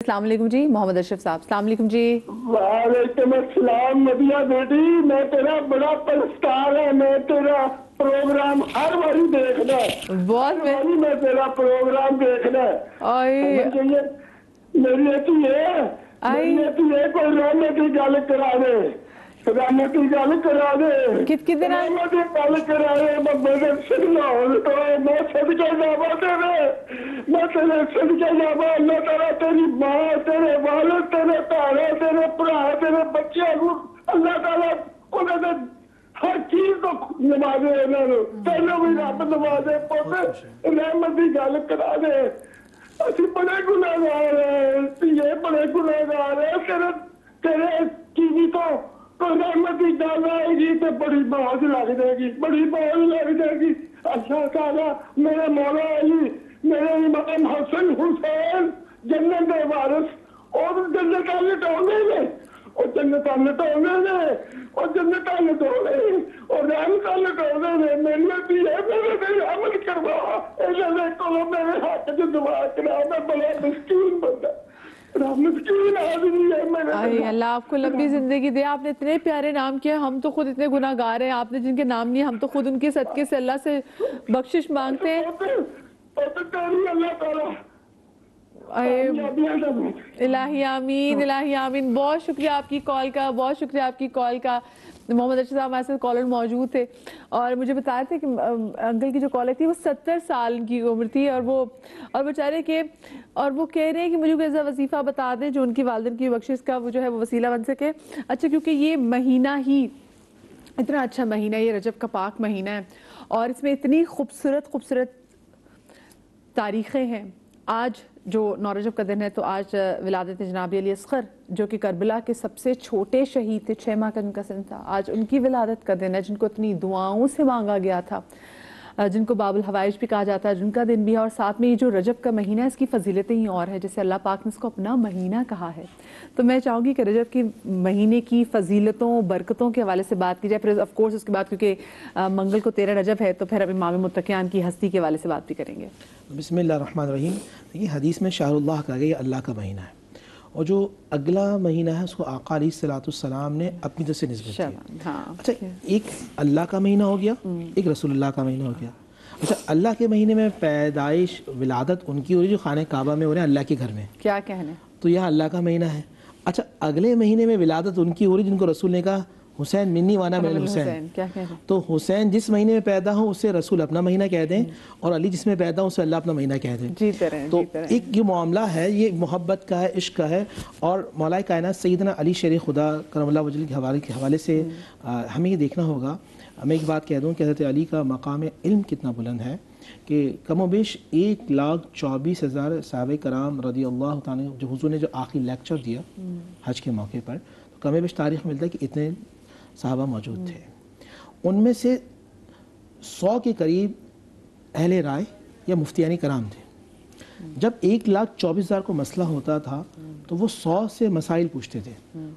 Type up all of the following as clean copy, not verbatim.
السلام علیکم جی محمد اشرف صاحب. السلام علیکم جی. وعلیکم السلام مدیہ بیٹی, میں تیرا بڑا پرستار ہے, میں تیرا پروگرام ہر باری دیکھنا ہے, بہت میں تیرا پروگرام دیکھنا ہے. میری ایک یہ کوئی رحمت کی گل کرا دے, رحمت کی گل کرا دے, رحمت کی گل کرا دے. میں صدقہ جاوا تیرے, میں تیرے صدقہ جاوا. اللہ تعالیٰ تیری ماں, تیرے والد, تیرے بھائی, تیرے بھرا, تیرے بچے کو اللہ تعالیٰ انہوں نے ہر چیز کو نوازے, انہوں نے تینوں بھی رب نوازے. رحمت کی گل کرا دے. اسی بڑے گناہگار ہیں, یہ بڑے گناہگار ہیں. تیرے ٹی وی تو رحمت کی گل آئے گی تو بڑی بہت لگ جائے گی, بڑی بہت لگ جائے گی. اللہ تعالیٰ میرے مولا علی, میرے امام حسن حسین جنت کے وارث, اور جنت لٹونے نے, اور جنت لٹونے نے, اور جنت لٹونے اور رحمت لٹونے نے. محنت بھی ہے, میرے دل عمل کروا, میرے ہاتھ سے دعا کرا. میں بڑا مسکین بندہ, اللہ آپ کو لمبی زندگی دے. آپ نے اتنے پیارے نام کیا, ہم تو خود اتنے گناہ گار ہیں, آپ نے جن کے نام لیے ہم تو خود ان کے صدقے سے اللہ سے بخشش مانگتے ہیں. الہی آمین, الہی آمین. بہت شکریہ آپ کی کال کا, بہت شکریہ آپ کی کال کا. محمد اشرف صاحب ہمارے ساتھ کالر موجود تھے اور مجھے بتا رہے تھے کہ انکل کی جو کالر تھی وہ 70 سال کی عمر تھی, اور بیچارے کہ اور وہ کہہ رہے ہیں کہ مجھے کوئی ایسا وظیفہ بتا دیں جو ان کی والدین کی بخشش کا وہ جو ہے وہ وسیلہ بن سکے. اچھا, کیونکہ یہ مہینہ ہی اتنا اچھا مہینہ ہے, یہ رجب کا پاک مہینہ ہے, اور اس میں اتنی خوبصورت خوبصورت تاریخیں ہیں. آج جو 9 رجب کا دن ہے, تو آج ولادت جناب علی اصغر جو کہ کربلا کے سب سے چھوٹے شہید تھے, 6 ماہ کا ان کا سن تھا. آج ان کی ولادت کا دن ہے, جن کو اتنی دعاؤں سے مانگا گیا تھا, جن کو باب الحوائج بھی کہا جاتا ہے, جن کا دن بھی ہے. اور ساتھ میں یہ جو رجب کا مہینہ ہے, اس کی فضیلتیں ہی اور ہے, جیسے اللہ پاک نے اس کو اپنا مہینہ کہا ہے. تو میں چاہوں گی کہ رجب کی مہینے کی فضیلتوں برکتوں کے حوالے سے بات کی جائے. پھر آف کورس اس کے بعد کیونکہ منگل کو 13 رجب ہے, تو پھر اب امام متقیان کی ہستی کے حوالے سے بات بھی کریں گے. بسم اللہ الرحمن الرحیم. یہ حدیث میں شہر اللہ کہا گیا, یہ اللہ کا مہینہ ہے, اور جو اگلا مہینہ ہے اس کو آقا علیہ الصلوۃ والسلام نے اپنی طرف سے نسبت کی. اچھا, ایک اللہ کا مہینہ ہو گیا, ایک رسول اللہ کا مہینہ ہو گیا. اچھا, اللہ کے مہینے میں پیدائش ولادت ان کی ہو رہی جو خانہ کعبہ میں ہو رہے ہیں اللہ کے گھر میں, کیا کہنے, تو یہ اللہ کا مہینہ ہے. اچھا, اگلے مہینے میں ولادت ان کی ہو رہی جن کو رسول نے کہا حسین منی وانا من الحسین, تو حسین جس مہینے میں پیدا ہوں اسے رسول اپنا مہینہ کہہ دیں, اور علی جس میں پیدا ہوں اسے اللہ اپنا مہینہ کہہ دیں. تو ایک یہ معاملہ ہے, یہ محبت کا ہے, عشق کا ہے. اور مولا کائنات سیدنا علی شیر خدا کرم اللہ وجل کے حوالے سے ہمیں یہ دیکھنا ہوگا. میں ایک بات کہہ دوں کہ حضرت علی کا مقام علم کتنا بلند ہے کہ کم و بیش 1,24,000 صحابہ کرام رضی اللہ تعالیٰ, جو حضور نے جو آخری لیکچر دیا حج کے موقع پر, تو کم و بیش تاریخ ملتا ہے کہ اتنے صحابہ موجود تھے. ان میں سے 100 کے قریب اہل رائے یا مفتیان کرام تھے. جب 1,24,000 کو مسئلہ ہوتا تھا تو وہ 100 سے مسائل پوچھتے تھے,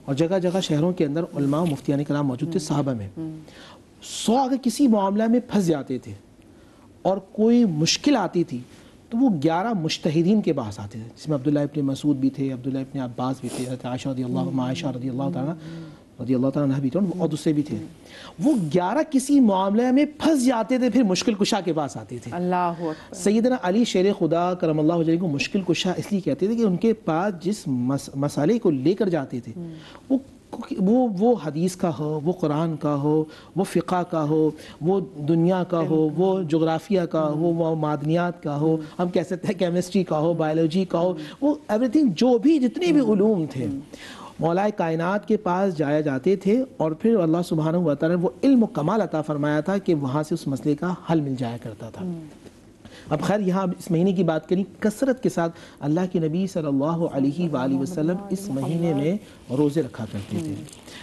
اور جگہ جگہ شہروں کے اندر علماء و مفتیان کرام موجود تھے صحابہ میں. 100 اگر کسی معاملہ میں پھنس جاتے تھے اور کوئی مشکل آتی تھی تو وہ 11 مجتہدین کے پاس آتے تھے, جس میں عبداللہ ابن مسعود بھی تھے, عبداللہ ابن عباس بھی تھے, حضرت عائشہ رضی اللہ تعالیٰ بھی تھے, اور دوسرے بھی تھے. وہ 11 کسی معاملے میں پھنس جاتے تھے, پھر مشکل کشا کے پاس آتے تھے. اللہ اکبر. سیدنا علی شیر خدا کرم اللہ وجہہ کو مشکل کشا اس لیے کہتے تھے کہ ان کے پاس جس مسئلے کو لے کر جاتے تھے وہ حدیث کا ہو, وہ قرآن کا ہو, وہ فقہ کا ہو, وہ دنیا کا ہو, وہ جغرافیہ کا ہو, وہ معدنیات کا ہو, ہم کہہ سکتے ہیں کیمسٹری کا ہو, بایولوجی کا ہو, وہ ایوری تھنگ, جو بھی جتنے بھی علوم تھے مولا کائنات کے پاس جایا جاتے تھے, اور پھر اللہ سبحانہ و تعالیٰ نے وہ علم و کمال عطا فرمایا تھا کہ وہاں سے اس مسئلے کا حل مل جایا کرتا تھا. اب خیر یہاں اس مہینے کی بات کریں, کثرت کے ساتھ اللہ کے نبی صلی اللہ علیہ وآلہ وسلم اس مہینے میں روزے رکھا کرتے تھے.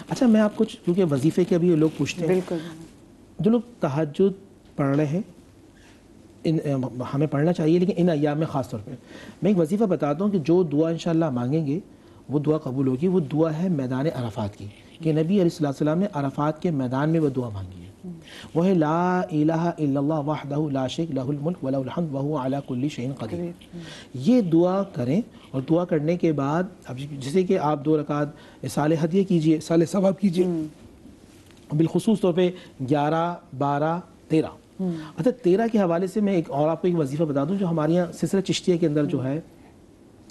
اچھا, میں آپ کو کیونکہ وظیفے کے بھی لوگ پوچھتے ہیں, جو لوگ تہجد پڑھ رہے ہیں ہمیں پڑھنا چاہیے, لیکن ان ایام میں خاص طور پہ میں ایک وظیفہ بتاتا ہوں کہ جو دعا انشاءاللہ مانگیں گے وہ دعا قبول ہوگی. وہ دعا ہے میدان عرفات کی, کہ نبی علیہ السلام نے عرفات کے میدان میں وہ دعا مانگی ہے. وہ ہے لا الہ الا اللہ وحدہ لا شریک لہ الملک ولہ الحمد وہو علی کل شیء قدیر. یہ دعا کریں، اور دعا کرنے کے بعد اب جیسے کہ آپ 2 رکعت اصال ہدیہ کیجئے، اصال ثواب کیجئے، بالخصوص طور پہ 11 12 13. اچھا 13 کے حوالے سے میں ایک اور آپ کو ایک وظیفہ بتا دوں جو ہمارے یہاں سلسلہ چشتیہ کے اندر جو ہے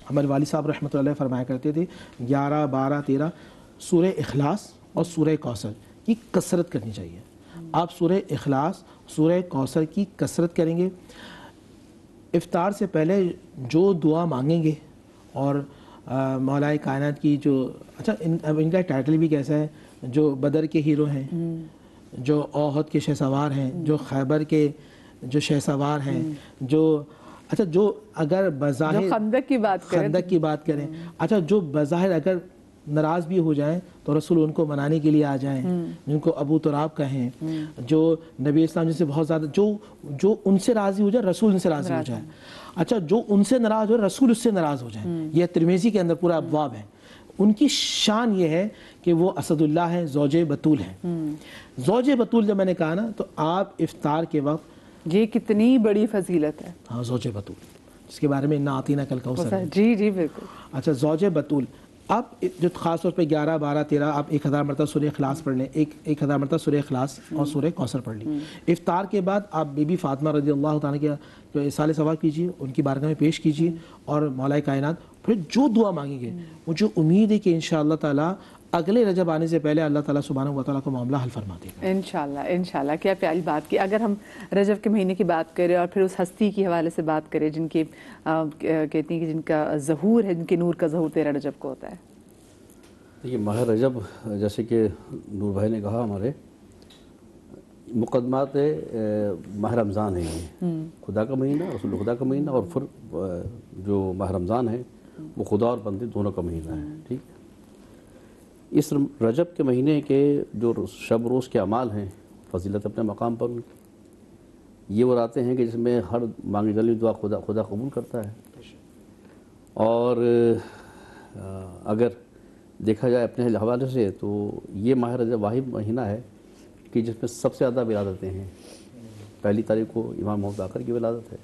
ہمارے والد صاحب رحمۃ اللہ علیہ فرمایا کرتے تھے 11 12 13 سورہ اخلاص اور سورہ کوثر کی کثرت کرنی چاہیے. آپ سورہ اخلاص سورہ کوثر کی کثرت کریں گے. افطار سے پہلے جو دعا مانگیں گے، اور مولا کائنات کی جو اچھا ان کا ٹائٹل بھی کیسا ہے، جو بدر کے ہیرو ہیں، جو احد کے شہسوار ہیں، جو خیبر کے جو شہسوار ہیں، جو اچھا جو اگر بظاہر خندق کی بات کریں، اچھا جو بظاہر اگر ناراض بھی ہو جائیں تو رسول ان کو منانے کے لیے آ جائیں، جن کو ابو تراب کہیں، جو نبی اسلام جن سے بہت زیادہ جو ان سے راضی ہو جائے رسول ان سے راضی ہو جائے. اچھا جو ان سے ناراض ہو رسول اس سے ناراض ہو جائیں. یہ ترمذی کے اندر پورا ابواب ہے. ان کی شان یہ ہے کہ وہ اسد اللہ ہیں، زوج بطول ہیں. زوج بطول جب میں نے کہا نا تو آپ افطار کے وقت یہ کتنی بڑی فضیلت ہے. ہاں زوج بطول، جس کے بارے میں انا اعطیناک الکوثر. جی بالکل. اچھا زوج بطول، آپ جو خاص طور پہ 11 12 13 آپ 1000 مرتبہ سورہ اخلاص پڑھ لیں، 1000 مرتبہ سورہ اخلاص اور سورہ کوثر پڑھ لیں. افطار کے بعد آپ بی بی فاطمہ رضی اللہ تعالیٰ کے جو اصال ثواب کیجیے، ان کی بارگاہ میں پیش کیجیے، اور مولا کائنات پھر جو دعا مانگیں گے مجھے امید ہے کہ انشاءاللہ تعالیٰ اگلے رجب آنے سے پہلے اللہ تعالیٰ سبحانہ و تعالیٰ کو معاملہ حل فرما دے گا. انشاءاللہ. کیا پیاری بات کی. اگر ہم رجب کے مہینے کی بات کریں اور پھر اس ہستی کی حوالے سے بات کریں جن کی کہتی ہیں کہ جن کا ظہور ہے، جن کے نور کا ظہور 13 رجب کو ہوتا ہے. یہ ماہ رجب جیسے کہ نور بھائی نے کہا ہمارے مقدمات ماہ رمضان ہے. یہ خدا کا مہینہ، رسول خدا کا مہینہ، اور پھر جو ماہ رمضان ہے وہ خدا اور بندے دونوں کا مہینہ ہے. ٹھیک ہے. اس رجب کے مہینے کے جو شب روز کے اعمال ہیں فضیلت اپنے مقام پر ان کی، یہ وہ راتیں ہیں کہ جس میں ہر مانگی گلی دعا خدا قبول کرتا ہے. اور اگر دیکھا جائے اپنے حوالے سے تو یہ ماہ رجب واحد مہینہ ہے کہ جس میں سب سے زیادہ ولادتیں ہیں. پہلی تاریخ کو امام محمد باقر کی ولادت ہے،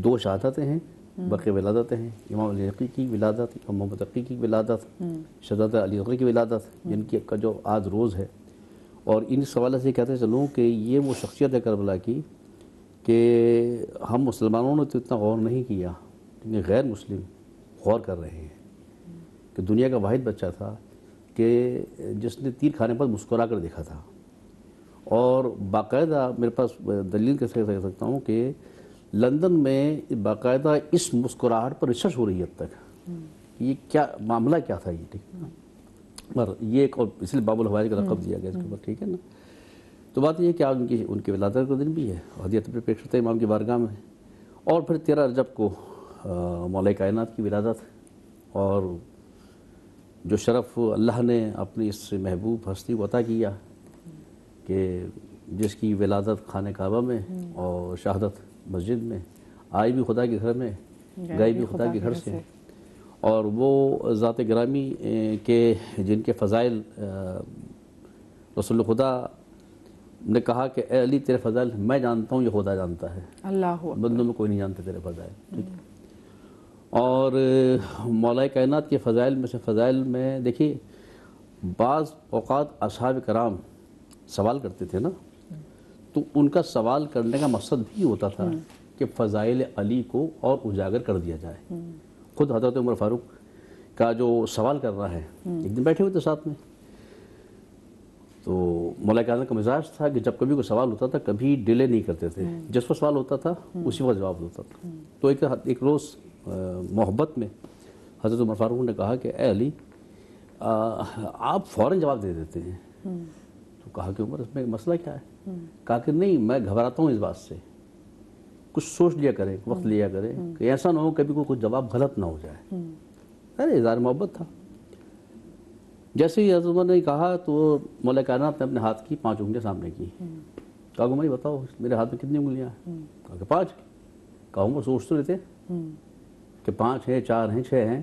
2 شہادتیں ہیں، بقیہ ولادتیں ہیں. امام علی اقی کی ولادت، امام محمد تقی کی ولادت، شہزادہ علی اقی کی ولادت، جن کی کا جو آج روز ہے. اور ان حوالے سے کہتے چلوں کہ یہ وہ شخصیت ہے کربلا کی کہ ہم مسلمانوں نے تو اتنا غور نہیں کیا، لیکن غیر مسلم غور کر رہے ہیں کہ دنیا کا واحد بچہ تھا کہ جس نے تیر کھانے پر مسکرا کر دیکھا تھا. اور باقاعدہ میرے پاس دلیل کیسے کہہ سکتا ہوں کہ لندن میں باقاعدہ اس مسکراہٹ پر ریسرچ ہو رہی ہے اب تک یہ کیا معاملہ کیا تھا. یہ ٹھیک ہے نا، مگر یہ ایک اور اس لیے باب الحوائج کا لقب دیا گیا اس کے اوپر. ٹھیک ہے نا. تو بات یہ ہے کہ آج ان کی ولادت کا دن بھی ہے، ہدیت پہ پیش ہوتا ہے امام کی بارگاہ میں. اور پھر 13 رجب کو مولا کائنات کی ولادت، اور جو شرف اللہ نے اپنی اس محبوب ہستی کو عطا کیا کہ جس کی ولادت خانہ کعبہ میں اور شہادت مسجد میں، آئی بھی خدا کے گھر میں، گئی بھی خدا کے گھر سے. اور وہ ذات گرامی کے جن کے فضائل رسول خدا نے کہا کہ اے علی تیرے فضائل میں جانتا ہوں، یہ خدا جانتا ہے، اللہ بندوں میں کوئی نہیں جانتے تیرے فضائل. ٹھیک ہے. اور مولا کائنات کے فضائل میں دیکھیے بعض اوقات اصحاب کرام سوال کرتے تھے نا، تو ان کا سوال کرنے کا مقصد بھی ہوتا تھا کہ فضائل علی کو اور اجاگر کر دیا جائے. خود حضرت عمر فاروق کا جو سوال کر رہا ہے، ایک دن بیٹھے ہوئے تھے ساتھ میں، تو مولا کائنات کا مزاج تھا کہ جب کبھی کوئی سوال ہوتا تھا کبھی ڈیلے نہیں کرتے تھے، جس وقت سوال ہوتا تھا اسی وقت جواب ہوتا تھا. تو ایک روز محبت میں حضرت عمر فاروق نے کہا کہ اے علی آپ فوراً جواب دے دیتے ہیں. تو کہا کہ عمر اس میں مسئلہ کیا ہے؟ کہا کہ نہیں، میں گھبراتا ہوں اس بات سے، کچھ سوچ لیا کریں، وقت لیا کریں کہ ایسا نہ ہو کبھی کوئی جواب غلط نہ ہو جائے. ارے اظہار محبت تھا. جیسے ہی حضرت عمر نے کہا تو مولا کائنات نے اپنے ہاتھ کی 5 انگلیاں سامنے کی. کہا عمر یہ بتاؤ میرے ہاتھ میں کتنی انگلیاں ہیں؟ کہا کہ 5. کہا عمر سوچ تو رہتے کہ 5 ہیں، 4 ہیں، 6 ہیں.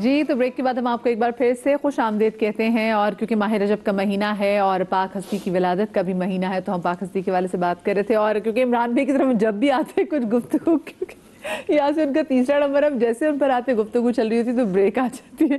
جی تو بریک کے بعد ہم آپ کو ایک بار پھر سے خوش آمدید کہتے ہیں، اور کیونکہ ماہ رجب کا مہینہ ہے اور پاک ہستی کی ولادت کا بھی مہینہ ہے، تو ہم پاک ہستی کے والے سے بات کر رہے تھے، اور کیونکہ عمران بھائی کی طرف جب بھی آتے ہیں کچھ گفتگو، کیونکہ یہاں سے ان کا تیسرا نمبر، اب جیسے ان پر آتے گفتگو چل رہی ہوتی تو بریک آ جاتی ہے۔